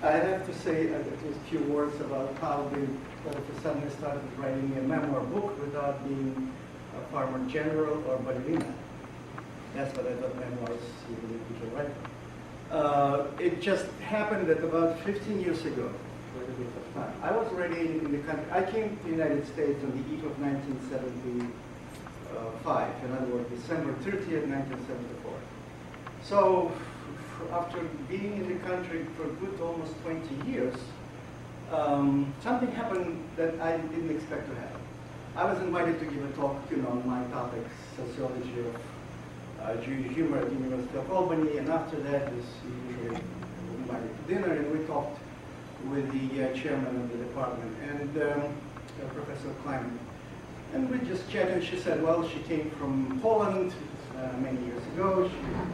I have to say at least a few words about how all of a sudden I started writing a memoir book without being a farmer general or ballerina. That's what I thought memoirs usually people write. It just happened that about 15 years ago, quite a bit of time, I was already in the country. I came to the United States on the eve of 1975, in other words, December 30th, 1974. So after being in the country for a good almost 20 years, something happened that I didn't expect to happen. I was invited to give a talk, on my topic, sociology of Jewish humor at the University of Albany, and after that is usually invited to dinner, and we talked with the chairman of the department and Professor Kleiman. And we just chatted, and she said, well, she came from Poland many years ago. She was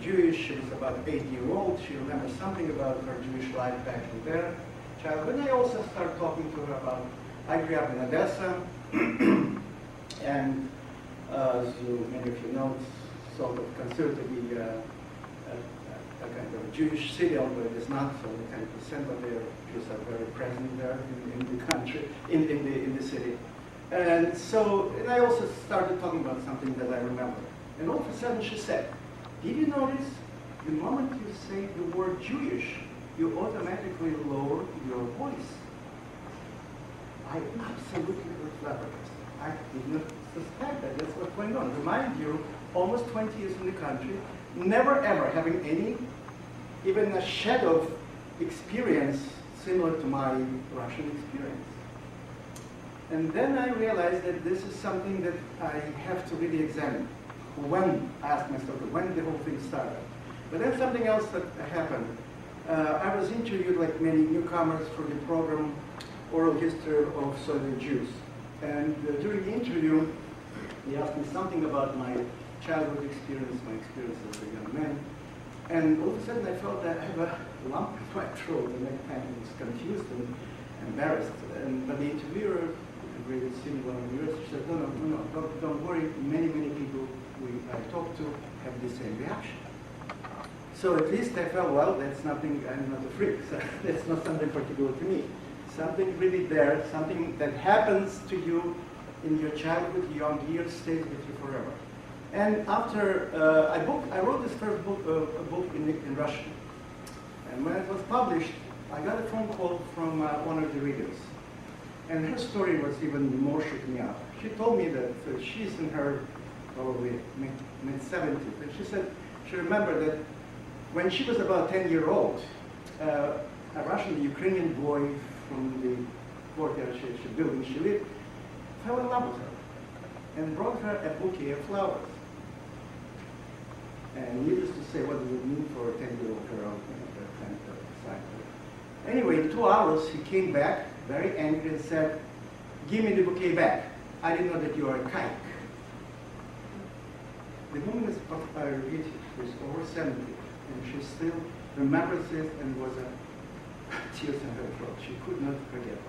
Jewish. She was about 8-year-old. She remembers something about her Jewish life back in their childhood. And I also started talking to her about, I grew up in Odessa, and as many of you know, it's sort of considered to be a kind of a Jewish city, although it is not, so 10%, but the Jews are very present there in the country, in the city. And so, and I also started talking about something that I remember. And all of a sudden she said, did you notice the moment you say the word Jewish, you automatically lower your voice? I absolutely was flabbergasted. I did not suspect that that's what's going on. Remind you, almost 20 years in the country, never ever having any, even a shadow of experience similar to my Russian experience. And then I realized that this is something that I have to really examine. When, I asked myself, when the whole thing started. But then something else that happened. I was interviewed, like many newcomers, for the program Oral History of Soviet Jews. And during the interview, they asked me something about my childhood experience, my experience as a young man. And all of a sudden I felt that I have a lump in my throat, and I kind of was confused and embarrassed. But the interviewer, a great senior one of the university, said, no, don't worry. Many people I talked to have the same reaction. So at least I felt, well, that's nothing, I'm not a freak. So that's not something particular to me. Something really there, something that happens to you in your childhood, young years, stays with you forever. And after I wrote this first book, a book in Russian. And when it was published, I got a phone call from one of the readers. And her story was even more shook me up. She told me that she's in her probably mid-70s. And she said she remembered that when she was about 10-year-old, a Russian, Ukrainian boy from the courtyard building she lived, fell in love with her and brought her a bouquet of flowers. And needless to say, what does it mean for a 10-year-old girl, that kind of cycle. Anyway, in 2 hours, he came back, very angry, and said, give me the bouquet back. I didn't know that you are a kike. The woman is of our age, she's over 70, and she still remembers it and was tears in her throat. She could not forget.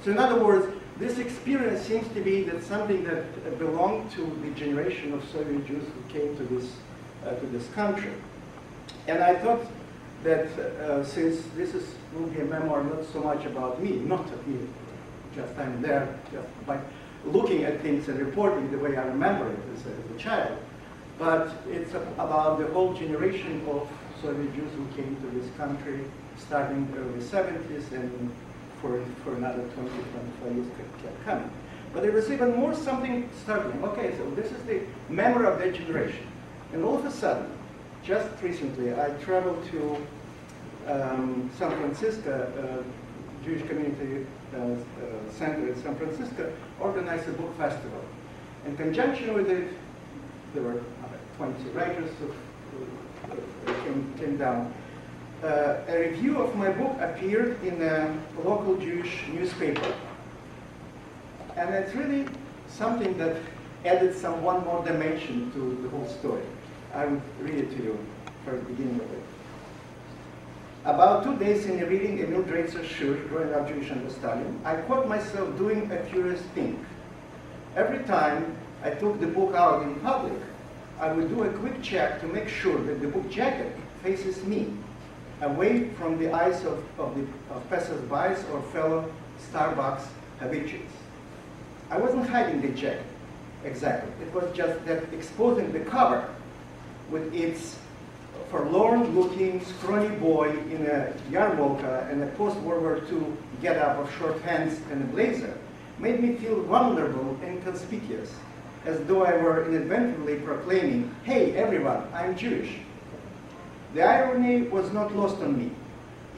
So in other words, this experience seems to be that something that belonged to the generation of Soviet Jews who came to this country. And I thought that since this will be a memoir not so much about me, not of me, just I'm there just by looking at things and reporting the way I remember it as a child, but it's about the whole generation of Soviet Jews who came to this country starting in the early 70s and for another 20, 25 years kept coming. But there was even more something startling. Okay, so this is the memory of that generation. And all of a sudden, just recently, I traveled to San Francisco, Jewish Community Center in San Francisco, organized a book festival. In conjunction with it, there were 20 writers who came down. A review of my book appeared in a local Jewish newspaper. And it's really something that added one more dimension to the whole story. I would read it to you for the beginning of it. About 2 days in reading Emil Draitser's Shush, Growing Up Jewish under Stalin, I caught myself doing a curious thing. Every time I took the book out in public, I would do a quick check to make sure that the book jacket faces me. away from the eyes of passers-by or fellow Starbucks habitués. I wasn't hiding the jacket, exactly. It was just that exposing the cover with its forlorn-looking, scrawny boy in a yarmulke and a post-World War II get-up of short pants and a blazer made me feel vulnerable and conspicuous, as though I were inadvertently proclaiming, "Hey, everyone, I'm Jewish." The irony was not lost on me.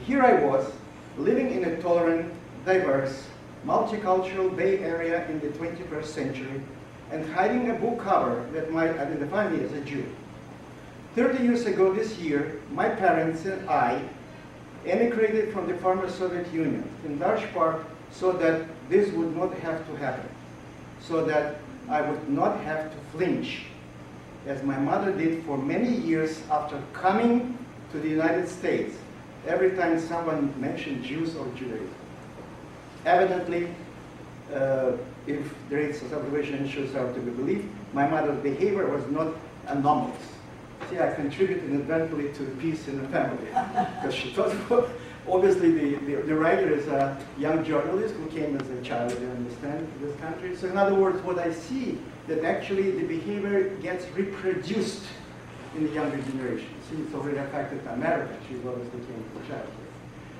Here I was, living in a tolerant, diverse, multicultural Bay Area in the 21st century, and hiding a book cover that might identify me as a Jew. 30 years ago this year, my parents and I emigrated from the former Soviet Union, in large part so that this would not have to happen, so that I would not have to flinch, as my mother did for many years after coming to the United States, every time someone mentioned Jews or Judaism. Evidently, if Draitser's observation shows are to be believed, my mother's behavior was not anomalous. See, I contributed inadvertently to the peace in the family, because she thought, obviously the writer is a young journalist who came as a child, you understand, to this country. So in other words, what I see, that actually the behavior gets reproduced in the younger generation. See, it's already affected America. She obviously came as a child here.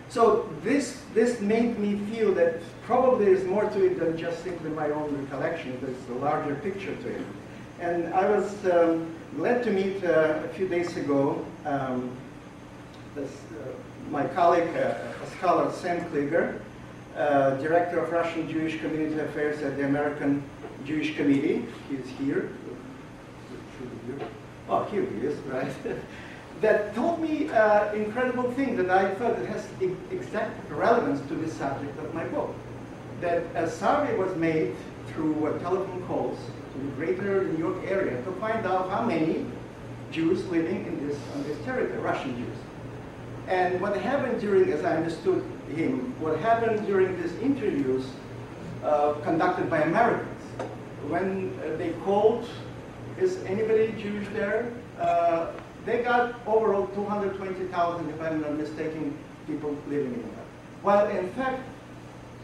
So this made me feel that probably there's more to it than just simply my own recollection. There's a larger picture to it. And I was glad to meet a few days ago my colleague, a scholar, Sam Kliger, director of Russian Jewish Community Affairs at the American Jewish Committee. He's here. Oh, here he is, right? That told me an incredible thing that I thought it has exact relevance to the subject of my book. That a survey was made through telephone calls to the greater New York area to find out how many Jews living on this territory, Russian Jews. And what happened during, as I understood him, what happened during these interviews conducted by Americans, when they called, "Is anybody Jewish there?" They got overall 220,000, if I'm not mistaken, people living in there. While in fact,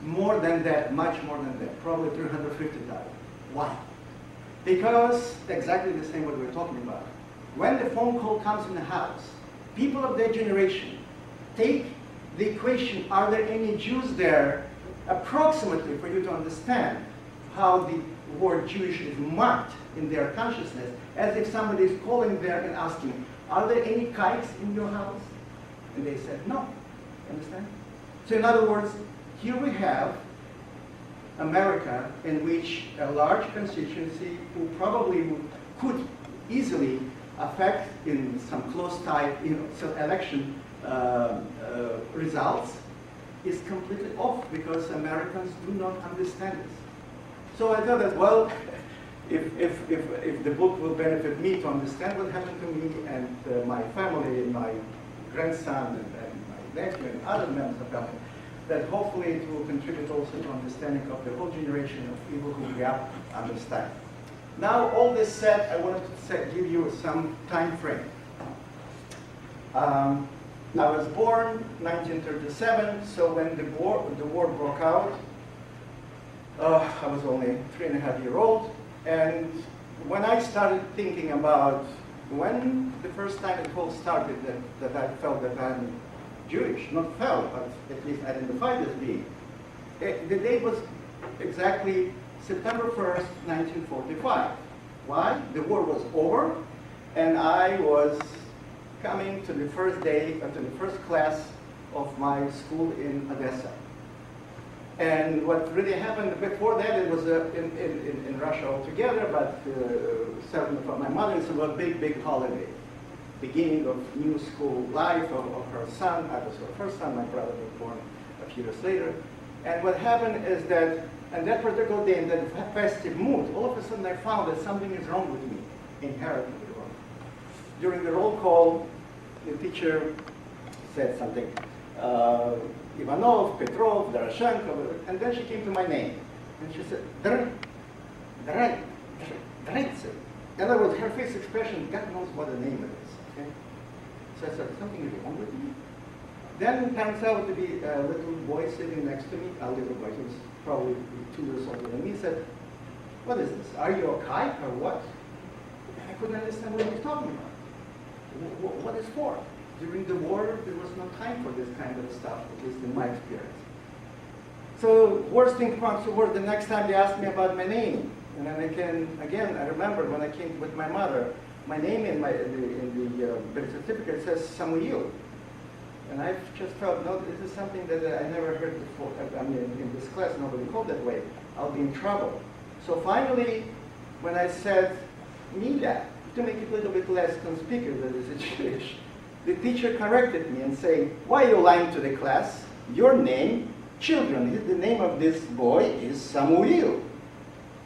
more than that, much more than that, probably 350,000. Why? Because exactly the same what we're talking about. When the phone call comes in the house, people of their generation take the equation, are there any Jews there, approximately for you to understand how the word Jewish is marked in their consciousness, as if somebody is calling there and asking, are there any kites in your house? And they said, no. Understand? So in other words, here we have America, in which a large constituency who probably could easily affect in some close tie, election results, is completely off because Americans do not understand this. So I thought that, well, if the book will benefit me to understand what happened to me and my family, and my grandson and my nephew and other members of the family, that hopefully it will contribute also to understanding of the whole generation of people who grew up understand. Now, all this said, I wanted to give you some time frame. I was born 1937, so when the war broke out, I was only 3.5 years old, and when I started thinking about when the first time it all started that I felt that I'm Jewish, not felt, but at least identified as being, the date was exactly September 1st, 1945. Why? The war was over, and I was coming to the first day, to the first class of my school in Odessa. And what really happened before that, it was in Russia altogether, but certainly for my mother, it was a big holiday. Beginning of new school life of her son. I was her first son, my brother was born a few years later. And what happened is that, on that particular day, in that festive mood, all of a sudden I found that something is wrong with me, inherently wrong. During the roll call, the teacher said something, Ivanov, Petrov, Doroshenko, and then she came to my name. And she said, Draitser. In other words, her face expression, God knows what the name it is. Okay? So I said, something is wrong with me? Then it turns out to be a little boy sitting next to me, a little boy, he was probably 2 years older than me. He said, "What is this? Are you a kite or what?" And I couldn't understand what he was talking about. What is for? During the war, there was no time for this kind of stuff, at least in my experience. So worst thing comes to worst, the next time they asked me about my name. And then again, I remember when I came with my mother, my name in the birth certificate says Samuel. And I just felt, no, this is something that I never heard before. I mean, in this class, nobody called that way. I'll be in trouble. So finally, when I said Mila, to make it a little bit less conspicuous that it's Jewish, the teacher corrected me and said, "Why are you lying to the class? Your name, children, the name of this boy is Samuel."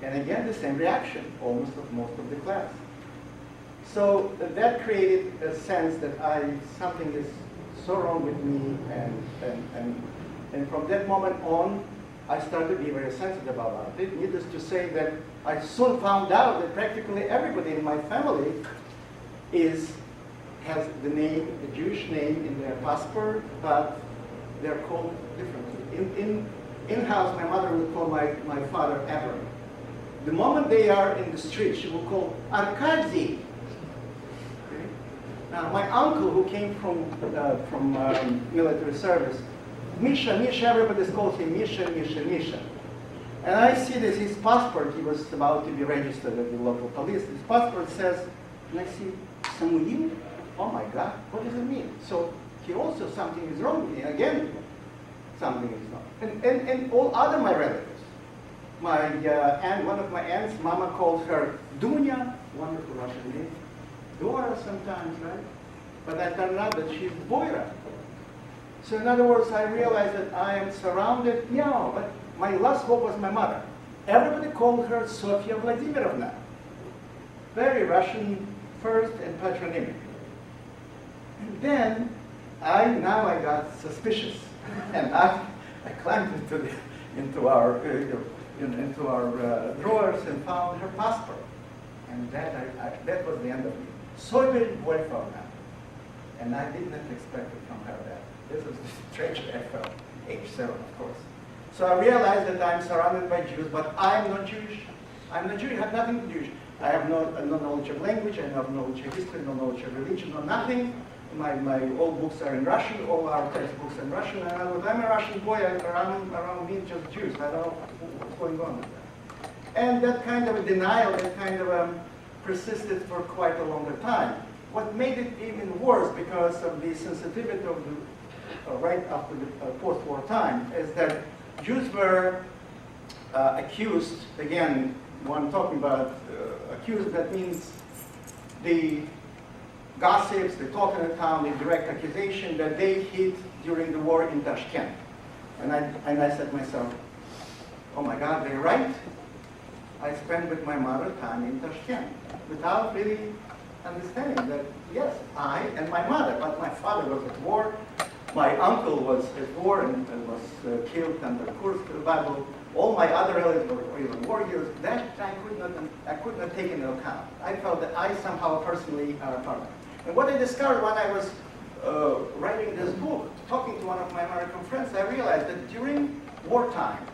And again, the same reaction, almost of most of the class. So that created a sense that something is so wrong with me, and from that moment on, I started to be very sensitive about it. Needless to say that I soon found out that practically everybody in my family has the Jewish name in their passport, but they're called differently. In-house, my mother would call my father Avram. The moment they are in the street, she will call Arkady. Okay? Now, my uncle, who came from military service, Misha, everybody calls him Misha. And I see this, his passport, he was about to be registered at the local police. His passport says, and I see, Samuel? Oh my God, what does it mean? So he also, something is wrong with me. Again, something is wrong. And all other my relatives. My aunt, one of my aunts, Mama called her Dunya, wonderful Russian name. Dora sometimes, right? But I turned out that she's Boira. So in other words, I realized that I am surrounded, but my last hope was my mother. Everybody called her Sofia Vladimirovna. Very Russian first and patronymic. And then I got suspicious, and I climbed into our drawers and found her passport, and that was the end of me. Soviet boyfriend now, and I did not expect it from her that. This was the tragedy I felt, age 7, of course. So I realized that I'm surrounded by Jews, but I'm not Jewish. I'm not Jewish. I have nothing to do. I have no knowledge of language. I have no knowledge of history, no knowledge of religion, no nothing. My old books are in Russian. All our textbooks are in Russian. And I'm a Russian boy. Around me, just Jews. I don't know what's going on with that. And that kind of a denial, that kind of persisted for quite a longer time. What made it even worse, because of the sensitivity of the right after the post-war time, is that Jews were accused, again, when I'm talking about accused, that means the gossips, the talk in the town, the direct accusation that they hid during the war in Tashkent. And I said to myself, oh my God, they're right. I spent with my mother time in Tashkent without really understanding that, yes, I and my mother, but my father was at war. My uncle was at war and was killed under Kursk battle. All my other relatives were even warriors. That I could not take into account. I felt that I somehow personally are a part of it. And what I discovered when I was writing this book, talking to one of my American friends, I realized that during wartime,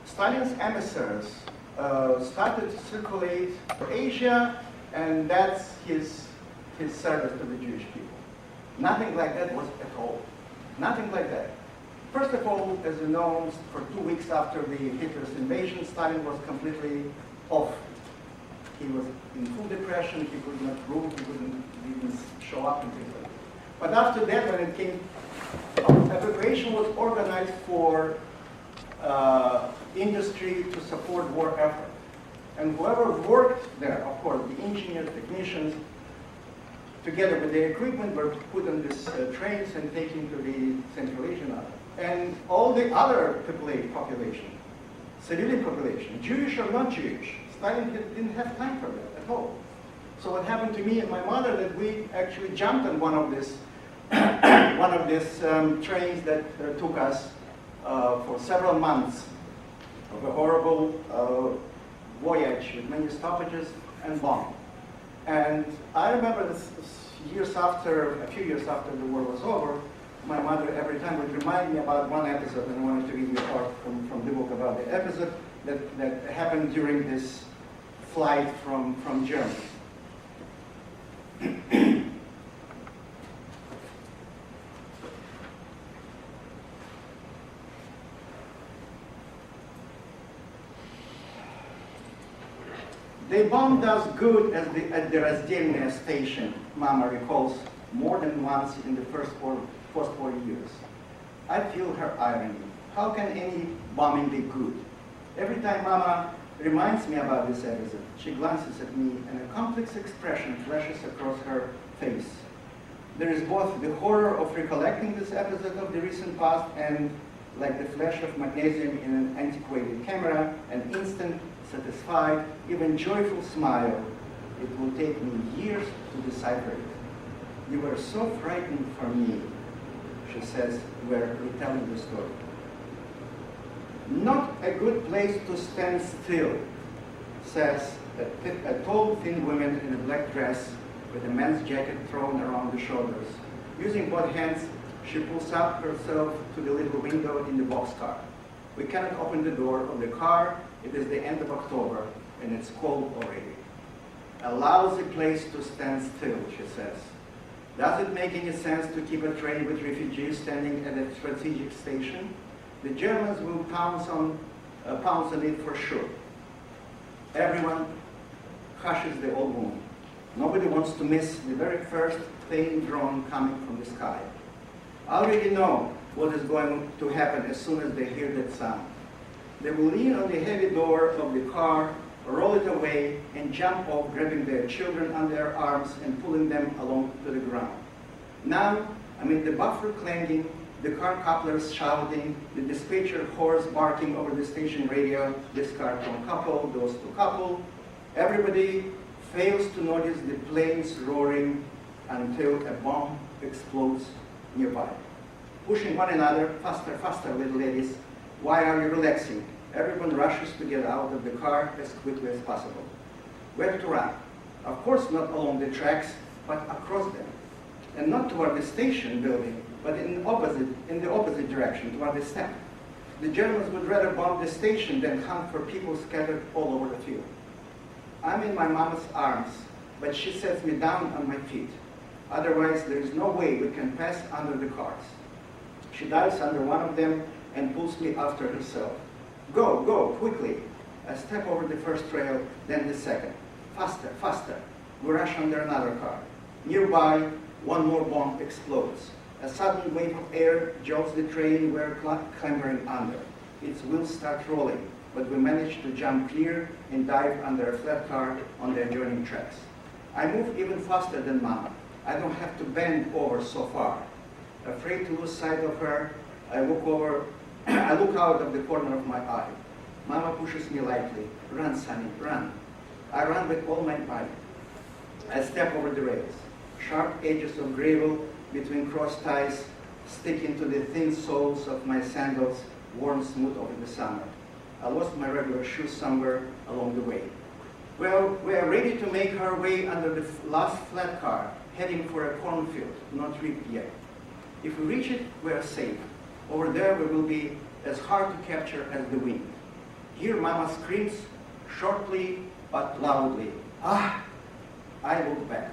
Stalin's emissaries started to circulate for Asia, and that's his service to the Jewish people. Nothing like that was at all. Nothing like that. First of all, as you know, for 2 weeks after the Hitler's invasion, Stalin was completely off. He was in full depression, he could not rule, he couldn't even show up and things like that. But after that, when it came, evacuation was organized for industry to support war effort. And whoever worked there, of course, the engineers, technicians, together with their equipment, were put on these trains and taken to the Central Asian Army. And all the other population, civilian population, Jewish or not Jewish, Stalin didn't have time for that at all. So what happened to me and my mother, that we actually jumped on one of these trains that took us for several months of a horrible voyage with many stoppages and bombing. And I remember this a few years after the war was over, my mother every time would remind me about one episode, and I wanted to read you a part from the book about the episode that happened during this flight from Germany. They bombed us good at the Razdelnaya station, Mama recalls more than once in the post-war years. I feel her irony. How can any bombing be good? Every time Mama reminds me about this episode, she glances at me and a complex expression flashes across her face. There is both the horror of recollecting this episode of the recent past and, like the flash of magnesium in an antiquated camera, an instant, satisfied, even joyful smile. It will take me years to decipher it. You were so frightened for me, she says, we're retelling the story. Not a good place to stand still, says a tall, thin woman in a black dress with a men's jacket thrown around the shoulders. Using both hands, she pulls up herself to the little window in the boxcar. We cannot open the door of the car. It is the end of October, and it's cold already. A lousy place to stand still, she says. Does it make any sense to keep a train with refugees standing at a strategic station? The Germans will pounce on it for sure. Everyone hushes the old woman. Nobody wants to miss the very first plane drone coming from the sky. I already know what is going to happen as soon as they hear that sound. They will lean on the heavy door of the car, roll it away, and jump off, grabbing their children under their arms and pulling them along to the ground. Now, amid the buffer clanging, the car couplers shouting, the dispatcher horse barking over the station radio, this car to a couple, those to couple, everybody fails to notice the planes roaring until a bomb explodes nearby. Pushing one another, faster, faster, little ladies. Why are you relaxing? Everyone rushes to get out of the car as quickly as possible. Where to run? Of course not along the tracks, but across them. And not toward the station building, but in the opposite direction, toward the steppe. The Germans would rather bomb the station than hunt for people scattered all over the field. I'm in my mama's arms, but she sets me down on my feet. Otherwise, there is no way we can pass under the cars. She dives under one of them and pulls me after herself. Go, go, quickly. I step over the first rail, then the second. Faster, faster. We rush under another car. Nearby, one more bomb explodes. A sudden wave of air jolts the train we're clambering under. Its wheels start rolling, but we manage to jump clear and dive under a flat car on the adjoining tracks. I move even faster than Mama. I don't have to bend over so far. Afraid to lose sight of her, I look out of the corner of my eye. Mama pushes me lightly. Run, Sonny, run. I run with all my might. I step over the rails. Sharp edges of gravel between cross ties stick into the thin soles of my sandals, worn smooth over the summer. I lost my regular shoes somewhere along the way. Well, we are ready to make our way under the last flat car, heading for a cornfield, not reaped yet. If we reach it, we are safe. Over there, we will be as hard to capture as the wind. Here, Mama screams, shortly but loudly. Ah! I look back.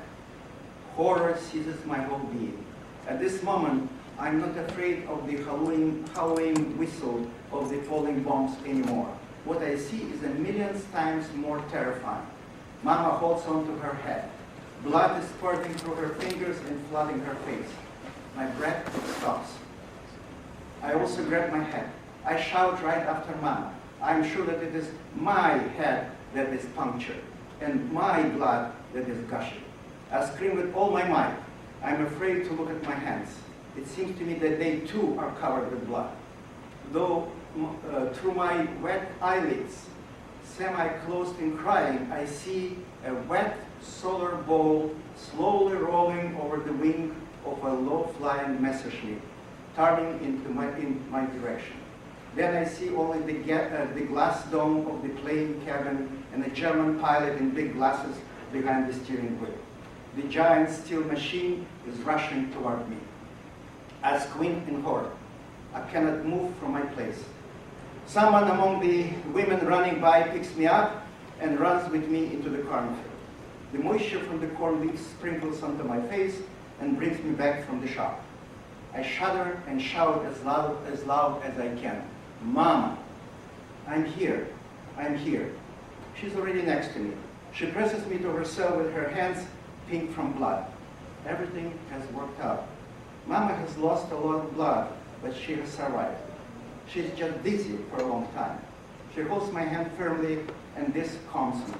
Horror seizes my whole being. At this moment, I'm not afraid of the howling whistle of the falling bombs anymore. What I see is a million times more terrifying. Mama holds on to her head. Blood is spurting through her fingers and flooding her face. My breath stops. I also grab my head. I shout right after Mama. I'm sure that it is my head that is punctured and my blood that is gushing. I scream with all my might. I'm afraid to look at my hands. It seems to me that they too are covered with blood. Though through my wet eyelids, semi-closed and crying, I see a wet solar ball slowly rolling over the wing of a low-flying Messerschmitt, turning in my direction. Then I see only the glass dome of the plane cabin and a German pilot in big glasses behind the steering wheel. The giant steel machine is rushing toward me. I squint in horror. I cannot move from my place. Someone among the women running by picks me up and runs with me into the cornfield. The moisture from the corn leaves sprinkles onto my face and brings me back from the shop. I shudder and shout as loud as I can. Mama, I'm here. I'm here. She's already next to me. She presses me to herself with her hands pink from blood. Everything has worked out. Mama has lost a lot of blood, but she has survived. She's just dizzy for a long time. She holds my hand firmly, and this calms me.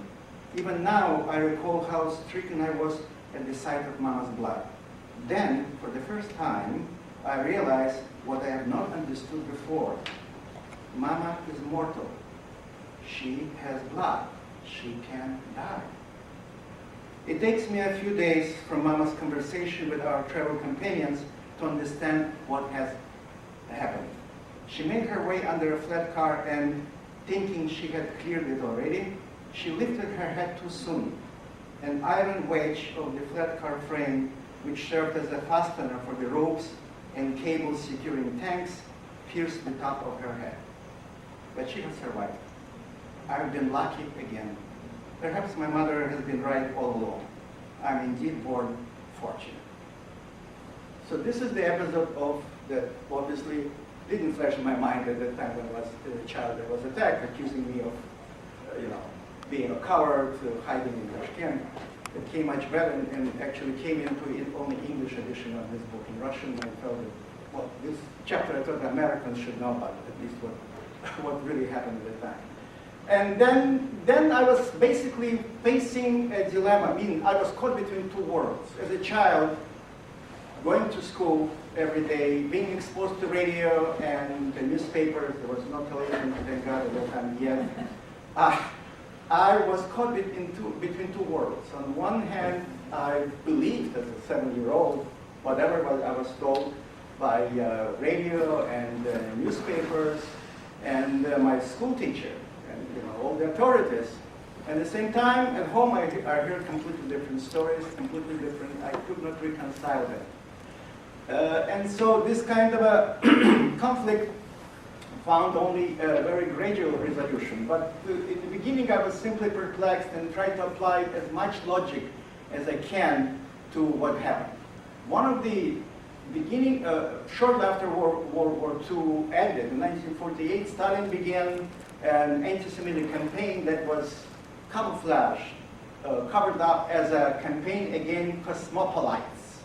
Even now, I recall how stricken I was at the sight of Mama's blood. Then, for the first time, I realized what I have not understood before. Mama is mortal. She has blood. She can die. It takes me a few days from Mama's conversation with our travel companions to understand what has happened. She made her way under a flat car and, thinking she had cleared it already, she lifted her head too soon. An iron wedge of the flat car frame, which served as a fastener for the ropes and cables securing tanks, pierced the top of her head. But she has survived. I've been lucky again. Perhaps my mother has been right all along. I'm indeed born fortunate. So this is the episode of that obviously didn't flash in my mind at the time when I was a child that was attacked, accusing me of, being a coward, hiding in Tashkent. It came much better and actually came into only English edition of this book. In Russian, I felt that, well, this chapter I thought the Americans should know about it, at least what really happened at the time. And then I was basically facing a dilemma. I mean, I was caught between two worlds. As a child, going to school every day, being exposed to radio and the newspapers, there was no television, thank God, at that time yet. I was caught between two worlds. On one hand, I believed as a 7-year-old, whatever I was told by radio and newspapers and my school teacher and all the authorities. At the same time, at home, I heard completely different stories, completely different. I could not reconcile them. And so this kind of a conflict found only a very gradual resolution. But in the beginning, I was simply perplexed and tried to apply as much logic as I can to what happened. One of the beginning, shortly after World War II ended, in 1948, Stalin began an anti-Semitic campaign that was camouflaged, covered up as a campaign against cosmopolites.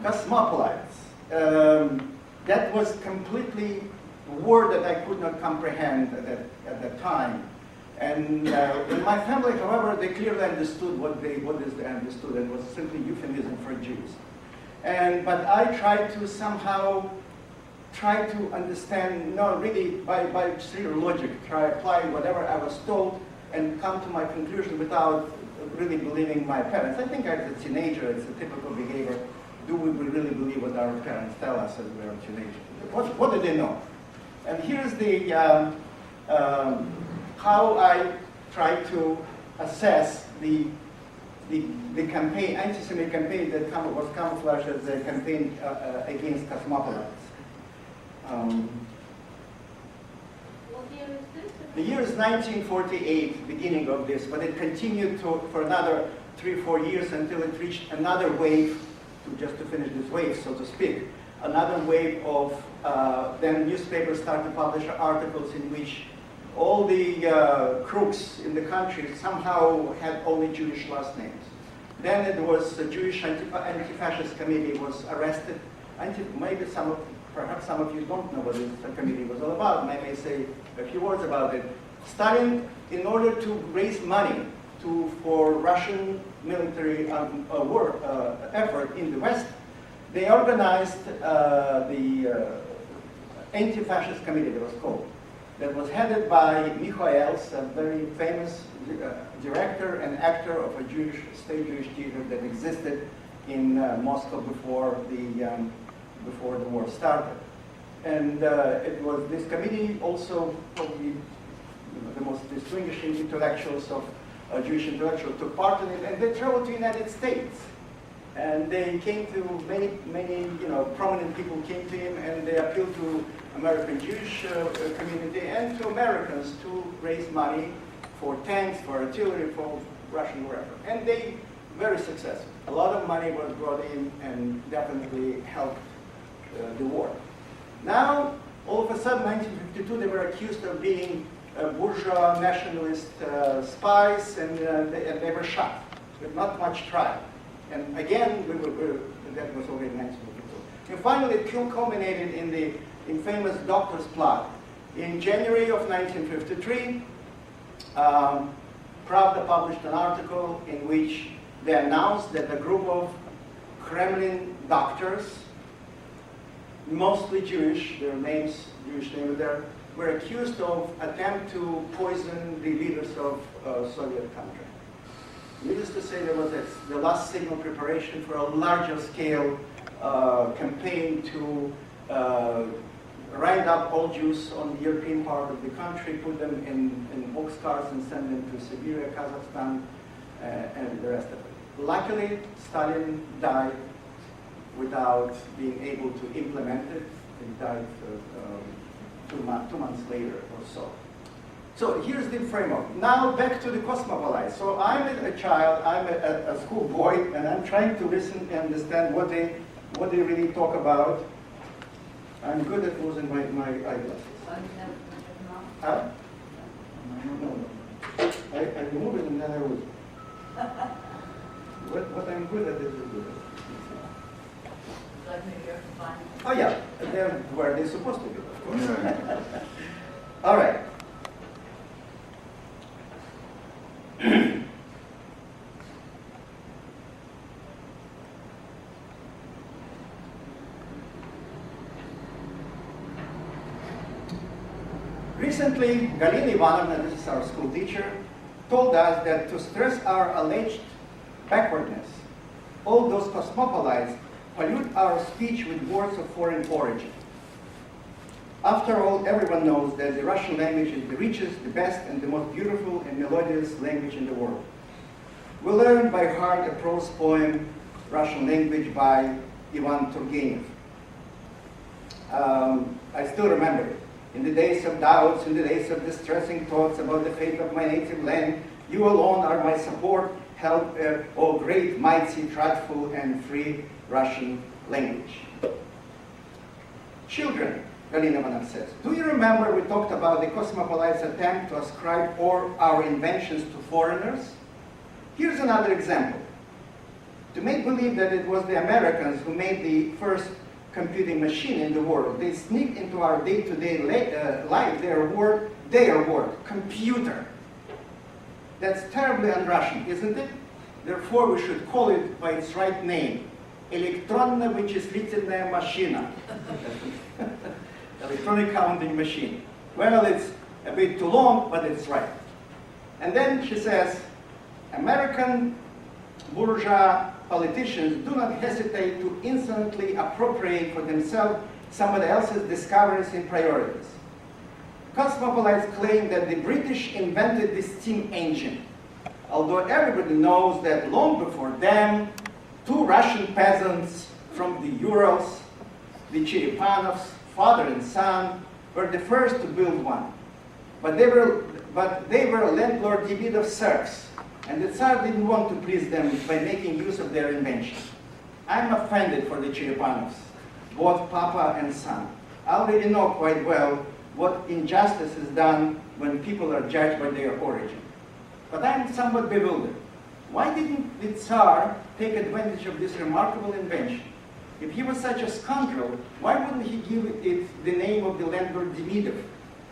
Cosmopolites. That was completely a word that I could not comprehend at that time. And in my family, however, they clearly understood what they understood. It was simply euphemism for Jews. But I tried to somehow understand, really by sheer logic, apply whatever I was told and come to my conclusion without really believing my parents. I think as a teenager, it's a typical behavior. Do we really believe what our parents tell us as we are teenagers? What do they know? And here's the how I try to assess the campaign, anti-Semitic campaign that was camouflaged as a campaign against cosmopolites. What year is this? The year is 1948, beginning of this, but it continued for another 3-4 years until it reached another wave, just to finish this wave, so to speak, another wave of, then newspapers started to publish articles in which all the crooks in the country somehow had only Jewish last names. Then it was a Jewish anti-fascist committee was arrested. Perhaps some of you don't know what this committee was all about, and I may say a few words about it. Stalin, in order to raise money for Russian military effort in the West, they organized the anti-fascist committee, that was called, that was headed by Mikhails, a very famous director and actor of a state Jewish theater that existed in Moscow before the war started. And it was this committee also probably the most distinguishing intellectuals of Jewish intellectuals took part in it, and they traveled to the United States. And they came to many prominent people came to him, and they appealed to American Jewish community and to Americans to raise money for tanks, for artillery, for Russian wherever. And they very successful. A lot of money was brought in and definitely helped the war. Now, all of a sudden, 1952, they were accused of being bourgeois nationalist spies, and they were shot with not much trial. And again, that was already 1952. And finally, it culminated in the infamous doctor's plot. In January of 1953, Pravda published an article in which they announced that a group of Kremlin doctors, mostly Jewish, their names, Jewish names there, were accused of attempt to poison the leaders of Soviet country. Needless to say, there was the last signal preparation for a larger scale campaign to round up all Jews on the European part of the country, put them in boxcars and send them to Siberia, Kazakhstan, and the rest of it. Luckily, Stalin died without being able to implement it. He died 2 months later or so. So here's the framework. Now back to the cosmopolites. So I'm a child, I'm a schoolboy, and I'm trying to listen and understand what they really talk about. I'm good at losing my eyeglasses. Huh? No. I remove it and then I lose it. What I'm good at is good. Oh yeah, they're where they're supposed to be, of course. All right. Recently, Galina Ivanovna, this is our school teacher, told us that to stress our alleged backwardness, all those cosmopolites pollute our speech with words of foreign origin. After all, everyone knows that the Russian language is the richest, the best, and the most beautiful and melodious language in the world. We learned by heart a prose poem, Russian language, by Ivan Turgenev. I still remember it. In the days of doubts, in the days of distressing thoughts about the fate of my native land, you alone are my support, help, O great, mighty, truthful, and free Russian language. Children, Galina Ivanovna says, do you remember we talked about the cosmopolites' attempt to ascribe all our inventions to foreigners? Here's another example. To make believe that it was the Americans who made the first computing machine in the world, they sneaked into our day-to-day life their word, computer. That's terribly un-Russian, isn't it? Therefore, we should call it by its right name. Электронная вычислительная машина. Electronic counting machine. Well, it's a bit too long, but it's right. And then she says, American bourgeois politicians do not hesitate to insolently appropriate for themselves somebody else's discoveries and priorities. Cosmopolites claim that the British invented the steam engine, although everybody knows that long before them, 2 Russian peasants from the Urals, the Cherepanovs, father and son, were the first to build one. But they were landlord Davidov serfs, and the Tsar didn't want to please them by making use of their invention. I'm offended for the Cherepanovs, both papa and son. I already know quite well what injustice is done when people are judged by their origin. But I'm somewhat bewildered. Why didn't the Tsar take advantage of this remarkable invention? If he was such a scoundrel, why wouldn't he give it the name of the landlord Demidov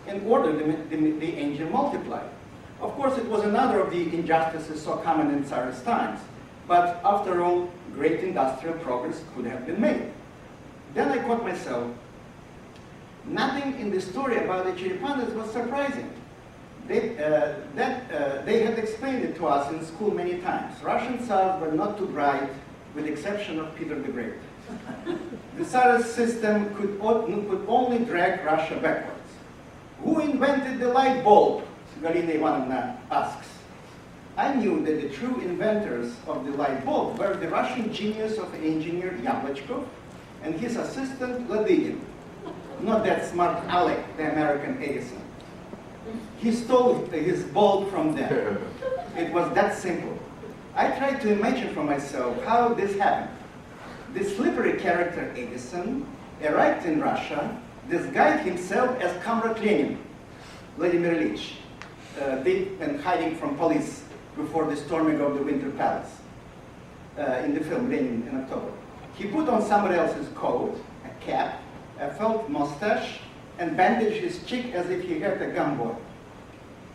and order the engine multiplied? Of course, it was another of the injustices so common in Tsarist times. But after all, great industrial progress could have been made. Then I caught myself. Nothing in the story about the Cherepanovs was surprising. They had explained it to us in school many times. Russian Tsars were not too bright, with the exception of Peter the Great. The Tsarist system could only drag Russia backwards. Who invented the light bulb? Galina Ivanovna asks. I knew that the true inventors of the light bulb were the Russian genius of engineer Yablachkov and his assistant Ladygin, not that smart Alec, the American Edison. He stole his bulb from them. It was that simple. I tried to imagine for myself how this happened. The slippery character Edison arrived in Russia, disguised himself as Comrade Lenin, Vladimir Ilyich, and hiding from police before the storming of the Winter Palace in the film Lenin in October. He put on somebody else's coat, a cap, a felt mustache, and bandaged his cheek as if he had a gunboy.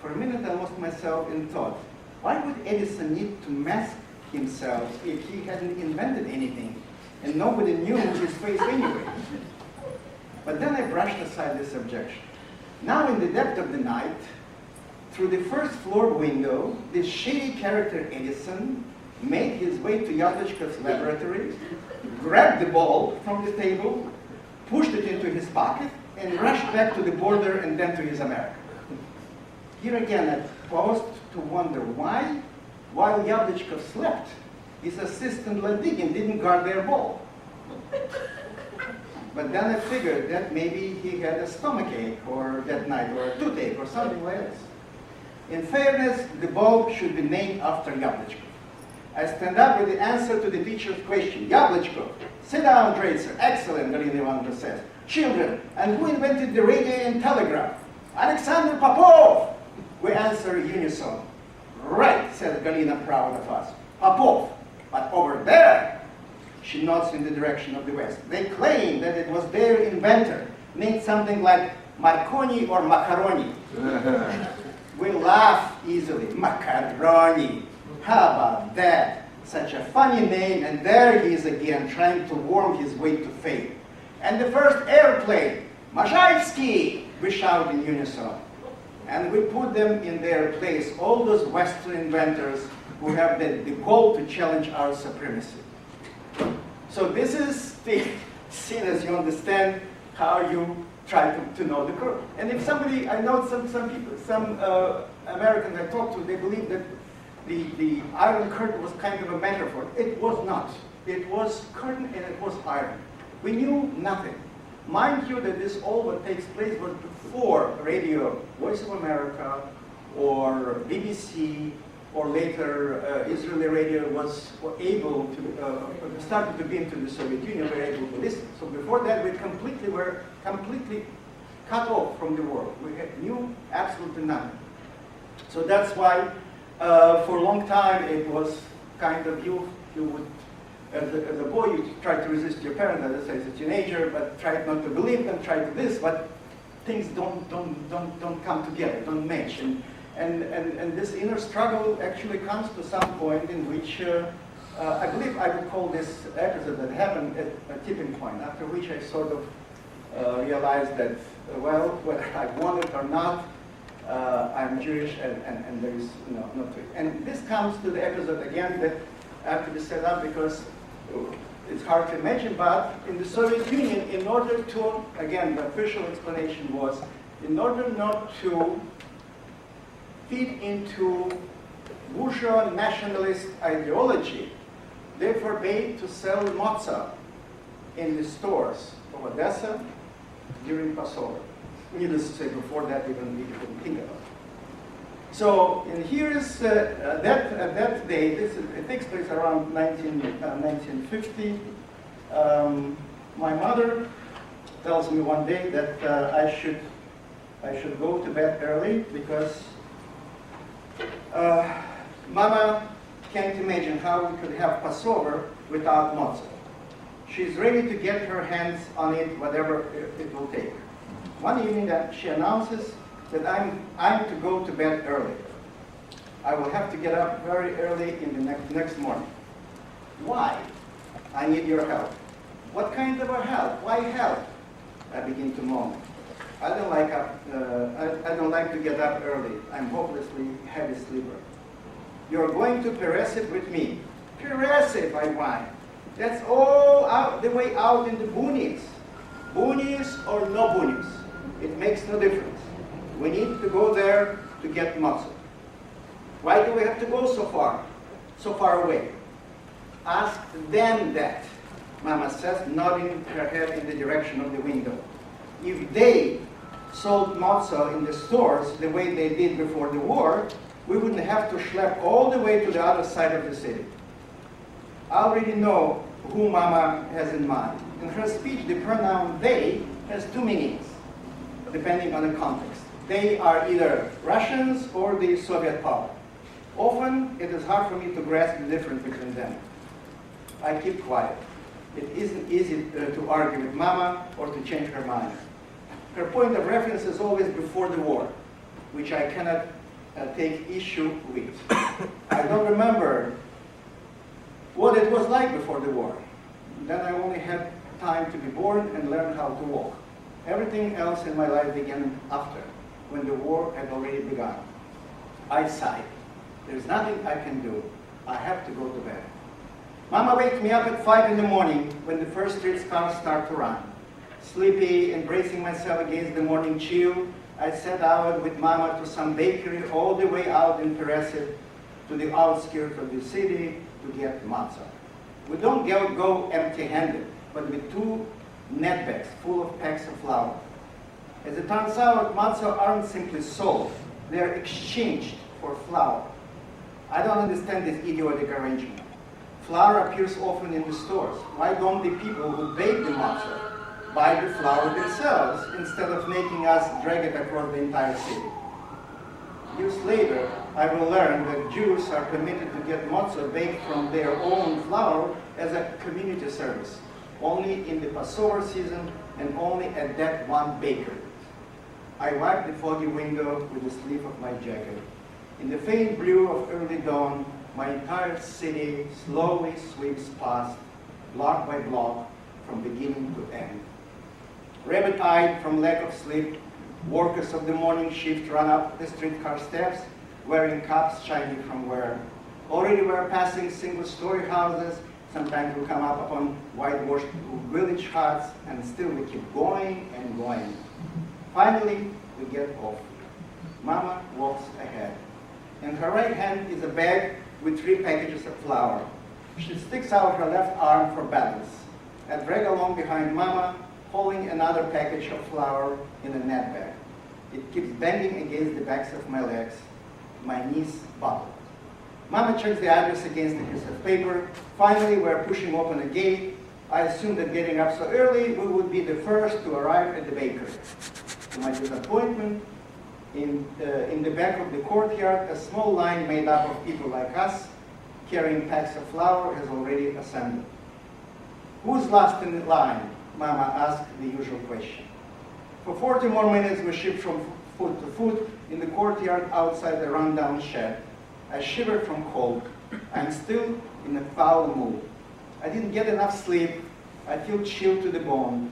For a minute I lost myself in thought. Why would Edison need to mask himself if he hadn't invented anything and nobody knew his face anyway? But then I brushed aside this objection. Now in the depth of the night, through the first floor window, this shady character Edison made his way to Yablachkov's laboratory, grabbed the bulb from the table, pushed it into his pocket, and rushed back to the border and then to his America. Here again, I paused to wonder why, while Yablachkov slept, his assistant Ladygin didn't guard their bulb. But then I figured that maybe he had a stomachache or that night, or a toothache, or something like this. In fairness, the bulb should be named after Yablachkov. I stand up with the answer to the teacher's question. Yablachkov. Sit down, Draitser. Excellent, Galina Ivanovna says. Children, and who invented the radio and telegraph? Alexander Popov. We answer in unison. Right, says Galina, proud of us. Popov. But over there, she nods in the direction of the west. They claim that it was their inventor, named something like Marconi or Macaroni. We laugh easily. Macaroni. How about that? Such a funny name, and there he is again, trying to worm his way to fame. And the first airplane, Mazhaevsky, we shout in unison. And we put them in their place, all those Western inventors who have the goal to challenge our supremacy. So this is the scene, as you understand, how you try to know the curve. And if somebody, I know some people, some Americans I talked to, they believe that the Iron Curtain was kind of a metaphor. It was not. It was curtain and it was iron. We knew nothing. Mind you that this all what takes place was before radio, Voice of America, or BBC, or later Israeli radio was able to, started to be into the Soviet Union, we were able to listen. So before that we were completely cut off from the world. We knew absolutely nothing. So that's why for a long time it was kind of you would, as a boy, you try to resist your parents, as a teenager, but try not to believe them, try to this, but things don't come together, don't match. And this inner struggle actually comes to some point in which I believe I would call this episode that happened at a tipping point, after which I sort of realized that, well, whether I want it or not, I'm Jewish and there is no truth. And this comes to the episode again that I have to be set up because it's hard to imagine, but in the Soviet Union, in order to, again, the official explanation was, in order not to feed into bourgeois nationalist ideology, they forbade to sell matzah in the stores of Odessa during Passover. Needless to say, before that, even we couldn't think about it. So, and here is that day. It takes place around 1950. My mother tells me one day that I should go to bed early because Mama can't imagine how we could have Passover without matzah. She's ready to get her hands on it, whatever it will take. One evening that she announces that I'm to go to bed early. I will have to get up very early in the next morning. Why? I need your help. What kind of a help? Why help? I begin to moan. I don't like to get up early. I'm hopelessly heavy sleeper. You're going to Peresit with me. Peresit, I whine. That's all out the way out in the boonies. Boonies or no boonies. It makes no difference. We need to go there to get matzah. Why do we have to go so far away? Ask them that, Mama says, nodding her head in the direction of the window. If they sold matzah in the stores the way they did before the war, we wouldn't have to schlep all the way to the other side of the city. I already know who Mama has in mind. In her speech, the pronoun they has two meanings, depending on the context. They are either Russians or the Soviet power. Often, it is hard for me to grasp the difference between them. I keep quiet. It isn't easy to argue with Mama or to change her mind. Her point of reference is always before the war, which I cannot take issue with. I don't remember what it was like before the war. Then I only had time to be born and learn how to walk. Everything else in my life began after, when the war had already begun. I sighed. There's nothing I can do. I have to go to bed. Mama waked me up at 5 in the morning when the first street cars start to run. Sleepy and bracing myself against the morning chill, I set out with Mama to some bakery all the way out in Peresit to the outskirts of the city to get matzah. We don't go empty-handed, but with 2 net bags full of packs of flour. As it turns out, matzah aren't simply sold, they are exchanged for flour. I don't understand this idiotic arrangement. Flour appears often in the stores. Why don't the people who bake the matzah buy the flour themselves instead of making us drag it across the entire city? Years later, I will learn that Jews are permitted to get matzah baked from their own flour as a community service, only in the Passover season and only at that one bakery. I wiped the foggy window with the sleeve of my jacket. In the faint blue of early dawn, my entire city slowly sweeps past, block by block, from beginning to end. Rabbit-eyed from lack of sleep, workers of the morning shift run up the streetcar steps, wearing caps shining from where. Already we're passing single-story houses. Sometimes we come up upon whitewashed village huts, and still we keep going and going. Finally, we get off. Mama walks ahead. In her right hand is a bag with 3 packages of flour. She sticks out her left arm for balance. I drag along behind Mama, holding another package of flour in a net bag. It keeps banging against the backs of my legs. My knees buckle. Mama checks the address against a piece of paper. Finally, we're pushing open a gate. I assumed that getting up so early, we would be the first to arrive at the bakery. To my disappointment, in the back of the courtyard, a small line made up of people like us, carrying packs of flour, has already assembled. Who's last in the line? Mama asked the usual question. For 40 more minutes, we shift from foot to foot in the courtyard outside the rundown shed. I shiver from cold. I'm still in a foul mood. I didn't get enough sleep. I feel chilled to the bone.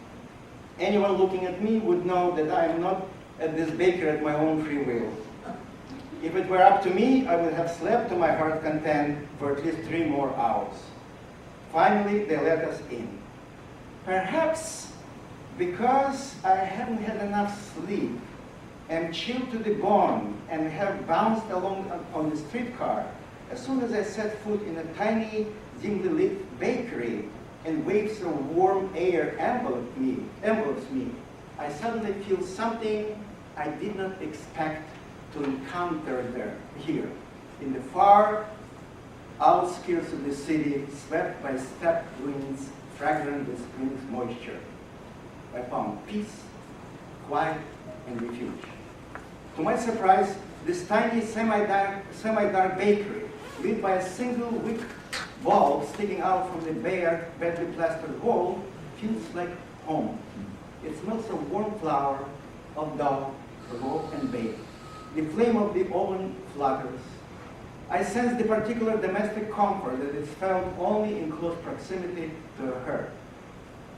Anyone looking at me would know that I am not at this bakery at my own free will. If it were up to me, I would have slept to my heart's content for at least 3 more hours. Finally, they let us in. Perhaps because I haven't had enough sleep, am chilled to the bone, and have bounced along on the streetcar, as soon as I set foot in a tiny, dimly lit bakery and waves of warm air envelopes me, I suddenly feel something I did not expect to encounter here, in the far outskirts of the city, swept by steppe winds, fragrant with spring's moisture. I found peace, quiet, and refuge. To my surprise, this tiny semi-dark bakery, lit by a single wick bulb sticking out from the bare, badly plastered wall, feels like home. It smells of warm flour, of dough, raw and baked. The flame of the oven flutters. I sense the particular domestic comfort that is felt only in close proximity to a hearth.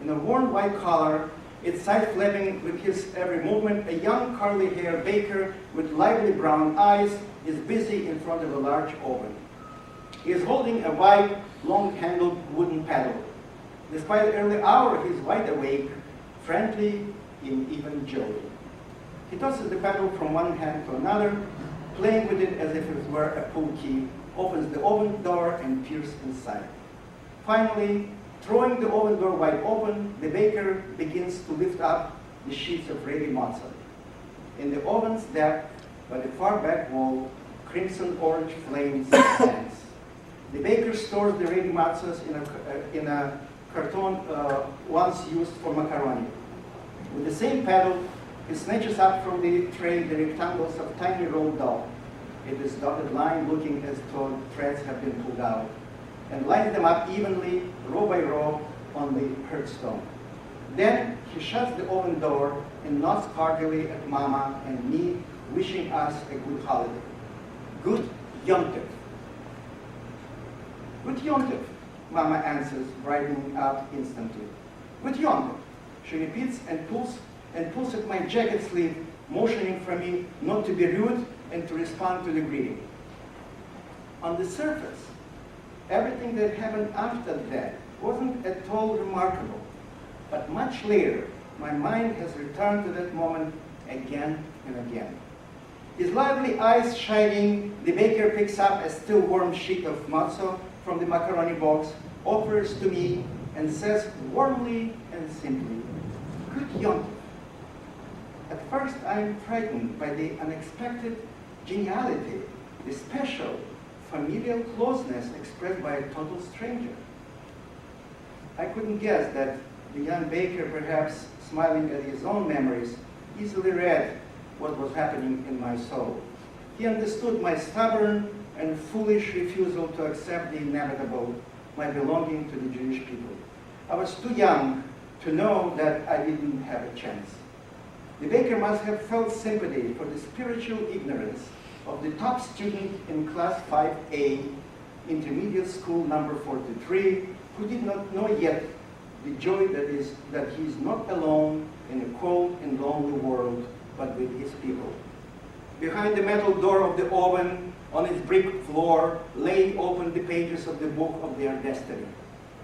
In a worn white collar, its side flapping with his every movement, a young curly-haired baker with lively brown eyes is busy in front of a large oven. He is holding a white, long-handled wooden paddle. Despite the early hour, he is wide awake, friendly, and even jovial. He tosses the paddle from one hand to another, playing with it as if it were a pool key, opens the oven door and peers inside. Finally, throwing the oven door wide open, the baker begins to lift up the sheets of ready matzah. In the oven's depth, by the far back wall, crimson orange flames dance. The baker stores the ready matzahs in a carton once used for macaroni. With the same paddle, he snatches up from the tray the rectangles of tiny rolled dough. It is dotted line looking as though threads have been pulled out, and lines them up evenly, row by row, on the hearthstone. Then he shuts the oven door and nods heartily at Mama and me, wishing us a good holiday. Good Yom Tov. Good Yom Tov, Mama answers, brightening up instantly. Good Yom Tov, she repeats and pulls at my jacket sleeve, motioning for me not to be rude and to respond to the greeting. On the surface, everything that happened after that wasn't at all remarkable, but much later, my mind has returned to that moment again and again. His lively eyes shining, the baker picks up a still warm sheet of matzah from the macaroni box, offers to me, and says warmly and simply, Good Yom Tov. At first, I am frightened by the unexpected geniality, the special, familial closeness expressed by a total stranger. I couldn't guess that the young baker, perhaps smiling at his own memories, easily read what was happening in my soul. He understood my stubborn and foolish refusal to accept the inevitable, my belonging to the Jewish people. I was too young to know that I didn't have a chance. The baker must have felt sympathy for the spiritual ignorance of the top student in class 5A, intermediate school number 43, who did not know yet the joy that he is not alone in a cold and lonely world, but with his people. Behind the metal door of the oven, on its brick floor, lay open the pages of the book of their destiny.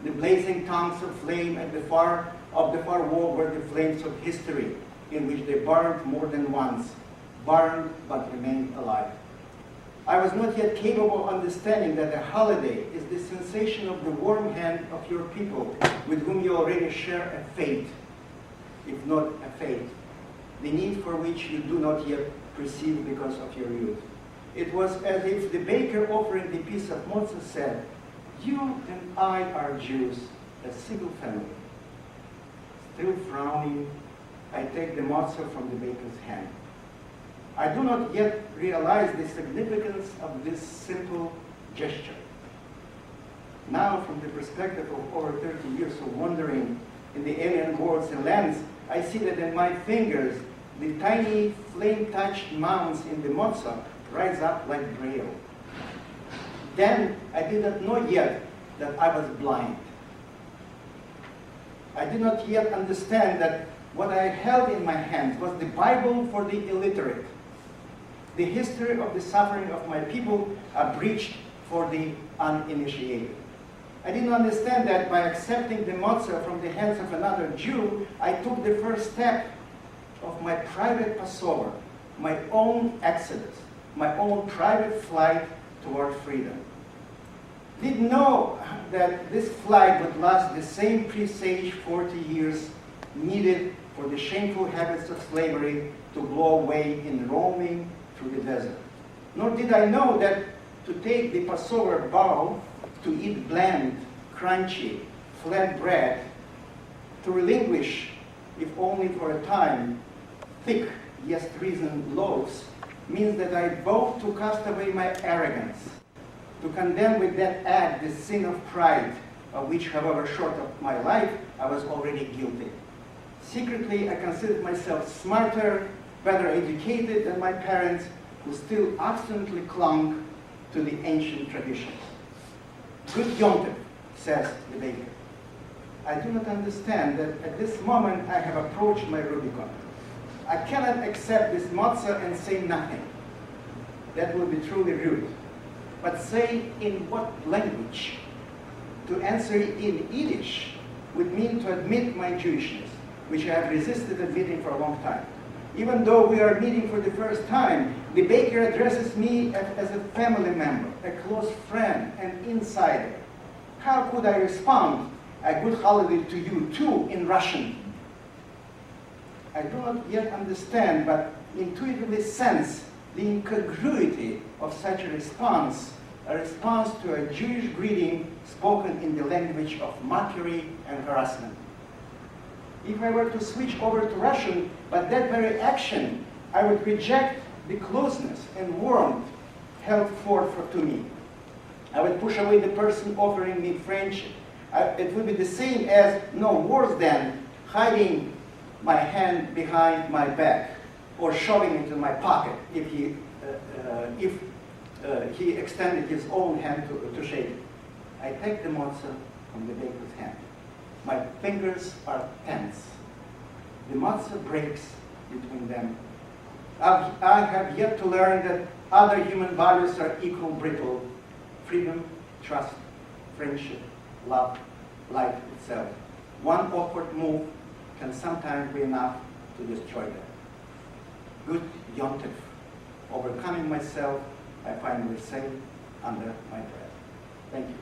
The blazing tongues of flame at the far wall were the flames of history, in which they burned more than once, burned but remained alive. I was not yet capable of understanding that a holiday is the sensation of the warm hand of your people with whom you already share a fate, if not a fate, the need for which you do not yet perceive because of your youth. It was as if the baker offering the piece of matzah said, You and I are Jews, a single family. Still frowning, I take the matzah from the baker's hand. I do not yet realize the significance of this simple gesture. Now, from the perspective of over 30 years of wandering in the alien worlds and lands, I see that in my fingers, the tiny flame-touched mounds in the matzah rise up like braille. Then, I did not know yet that I was blind. I did not yet understand that what I held in my hands was the Bible for the illiterate, the history of the suffering of my people abridged for the uninitiated. I didn't understand that by accepting the matzah from the hands of another Jew, I took the first step of my private Passover, my own exodus, my own private flight toward freedom. Didn't know that this flight would last the same presaged 40 years needed for the shameful habits of slavery to blow away in roaming through the desert. Nor did I know that to take the Passover vow, to eat bland, crunchy, flat bread, to relinquish, if only for a time, thick, yet risen loaves, means that I vowed to cast away my arrogance, to condemn with that act the sin of pride, of which, however short of my life, I was already guilty. Secretly, I considered myself smarter, better educated than my parents, who still obstinately clung to the ancient traditions. Good Yom Tov, says the baker. I do not understand that at this moment I have approached my Rubicon. I cannot accept this matzah and say nothing. That would be truly rude. But say in what language? To answer in Yiddish would mean to admit my Jewishness, which I have resisted admitting for a long time. Even though we are meeting for the first time, the baker addresses me as a family member, a close friend, an insider. How could I respond, "A good holiday to you too," in Russian? I do not yet understand, but intuitively sense the incongruity of such a response to a Jewish greeting spoken in the language of mockery and harassment. If I were to switch over to Russian, but that very action, I would reject the closeness and warmth held forth to me. I would push away the person offering me friendship. It would be the same as, no worse than, hiding my hand behind my back or shoving it in my pocket if he extended his own hand to shake it. I take the matzah from the baker's hand. My fingers are tense. The matzah breaks between them. I have yet to learn that other human values are equal brittle. Freedom, trust, friendship, love, life itself. One awkward move can sometimes be enough to destroy them. Good Yom Tov. Overcoming myself, I finally say under my breath. Thank you.